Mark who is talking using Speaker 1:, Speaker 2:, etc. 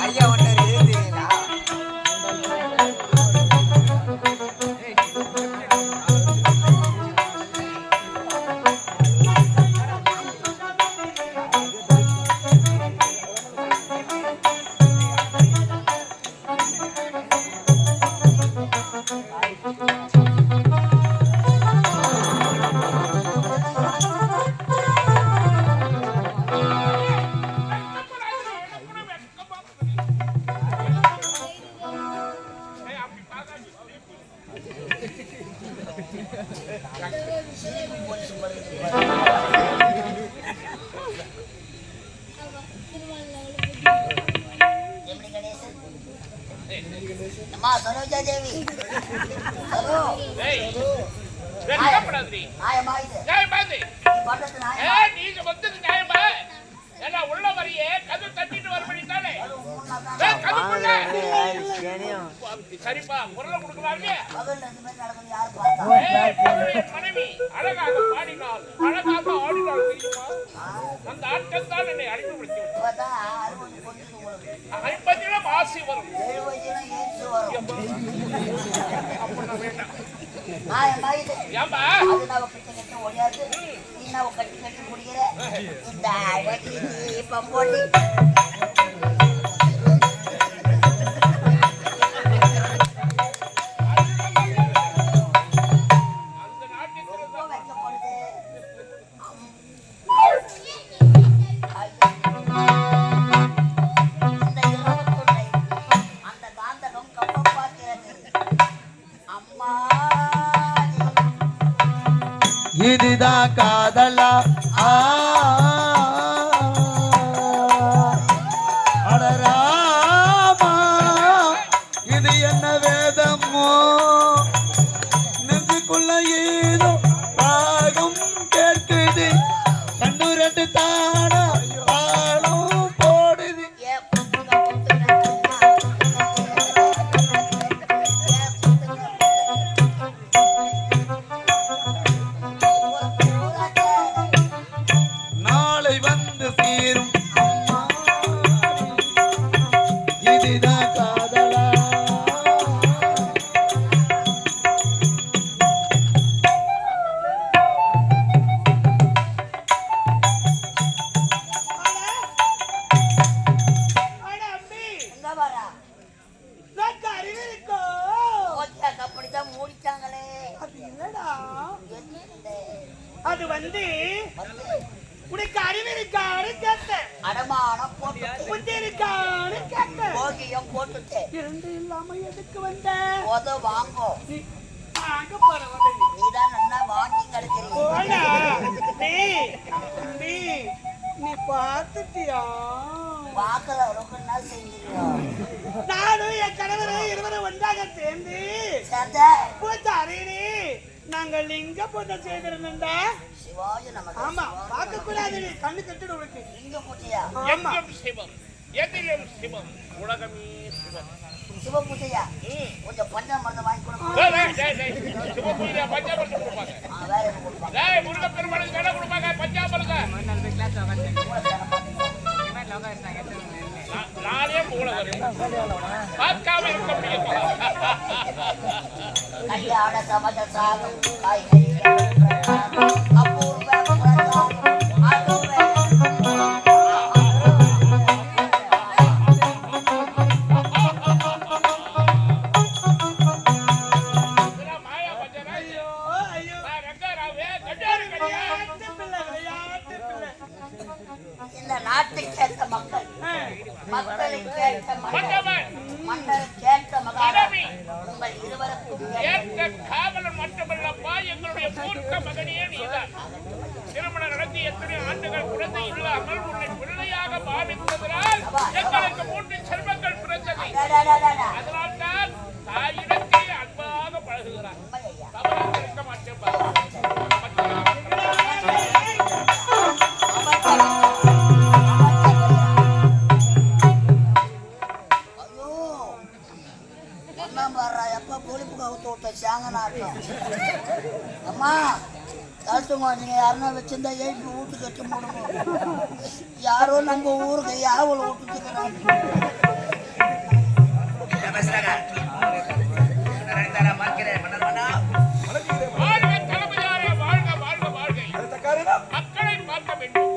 Speaker 1: ஐயா ஒன்று எழுதுறீங்களா? அம்மா சரோஜா தேவி ஹலோ
Speaker 2: ஏய் வெக்கப்படாதீ
Speaker 1: நாயமா இது
Speaker 2: ஏய் பாதி
Speaker 1: பட்டத்து நாயமா
Speaker 2: ஏய் நீங்க வந்தது நாயமா ஏன்னா உள்ள வரியே கது தட்டிட்டு வரபடி தானே ஏய் கதுக்குள்ள சரிப்பா குரல் கொடுக்கலாமே
Speaker 1: பகல்ல இந்த மாதிரி நடக்குது யார் பார்த்தா
Speaker 2: ஏய் மனைவி அழகாக பாடினாள் அழகாக ஆடினாள் தெரியுமா அந்த ஆட்கள் தான் என்னை அடிமைப்படுத்தி விட்டது
Speaker 1: பார்த்தா 60 பொண்ணுக்கு உங்களுக்கு
Speaker 2: 50 ஆசி வரும்
Speaker 1: 70 ஏச்சு வரும்
Speaker 2: அப்ப வேண்டாம்
Speaker 1: நாயமா இது
Speaker 2: ஏம்பா
Speaker 1: அது நான் கிட்ட ஓடியாரு நீ நான் கட்டி கட்டி குடிக்கிற இந்த அழகி பம்போடி
Speaker 3: இதுதான் காதலா அடராமா இது என்ன வேதமோ நெஞ்சுக்குள்ள ஏதோ ராகம் கேட்குது கண்ணு ரெண்டு தானா தாளம் போடுது நாளை வந்து சேரும் இதுதான் காதலா
Speaker 4: அது வந்து உனக்கு அறிவு இருக்கான்னு கேட்டேன்
Speaker 1: அடமானம் போட்டு
Speaker 4: புத்தி இருக்கான்னு கேட்டேன்
Speaker 1: போகியம் போட்டுட்டு
Speaker 4: இரண்டு இல்லாம எதுக்கு வந்த
Speaker 1: போத வாங்கோ
Speaker 4: நீ வாங்க போறவங்க
Speaker 1: நீதான் நல்லா வாங்கி கிடைக்கிறீங்க
Speaker 4: போடா நீ நீ பார்த்துட்டியா
Speaker 1: பார்க்கல அளவுக்கு என்ன செஞ்சிருக்கோம்
Speaker 4: நானும் என் கணவரும் இருவரும் ஒன்றாக சேர்ந்து
Speaker 1: சேர்ந்த
Speaker 4: பூஜாரினி நாங்கள் லிங்க பூஜை செய்திருந்தா
Speaker 1: சிவாய நமக்கு
Speaker 4: ஆமா பார்க்க கூடாது நீ கண்ணு கட்டுடு உனக்கு
Speaker 1: இங்க பூஜையா
Speaker 2: எங்கும் சிவம் எதிலும் சிவம் உலகமே சிவம்
Speaker 1: சிவ பூஜையா கொஞ்சம் பஞ்சாமிரதம் வாங்கி கொடுங்க
Speaker 2: சிவபூஜை பஞ்சாமிரதம் கொடுப்பாங்க
Speaker 1: வேற என்ன கொடுப்பாங்க
Speaker 2: டேய் முருக பெருமாளுக்கு என்ன கொடுப்பாங்க பஞ்சாமிரதம் நானே மூளை வரும் பார்க்காம இருக்க முடியுமா
Speaker 1: கல்யாண சமஜ சாகம் காய்கறி அபூர்வ
Speaker 2: மாயா பஞ்சனா
Speaker 4: ஐயோ ஐயோ
Speaker 2: நான் ரங்கராவே கட்டாரு
Speaker 1: இந்த நாட்டுக்கு ஏற்ற மக்கள் மக்களுக்கு ஏற்ற
Speaker 2: மன்னவன்
Speaker 1: மன்னருக்கு ஏற்ற மகாராணி உங்கள் இருவருக்கும்
Speaker 2: ஏற்ற காவலன் மட்டுமல்லப்பா எங்களுடைய மூர்க்க மகனே நீதான் திருமணம் நடத்தி எத்தனை ஆண்டுகள் குழந்தை இல்லாமல் உன்னை பிள்ளையாக பாவித்ததனால் எங்களுக்கு 3 செல்வங்கள் பிறந்தது அதனால்தான் தாயிடத்தே அன்பாக பழகுகிறார் தவறாக இருக்க மாட்டேன்பா
Speaker 1: எப்ப பொலிப்புக்கு அவுத்து விட்ட சாங்க நாட்டம் அம்மா கழுத்து ஆமா நீங்க யாருன்னா வச்சிருந்தா ஏப்பி வீட்டு கட்ட முடியும். யாரோ நம்ம ஊருக்கு யாவல விட்டுக்கிறாங்க.
Speaker 2: வாழ்க தளபதியாரே, வாழ்க வாழ்க வாழ்க. மக்களை பார்க்க வேண்டும்.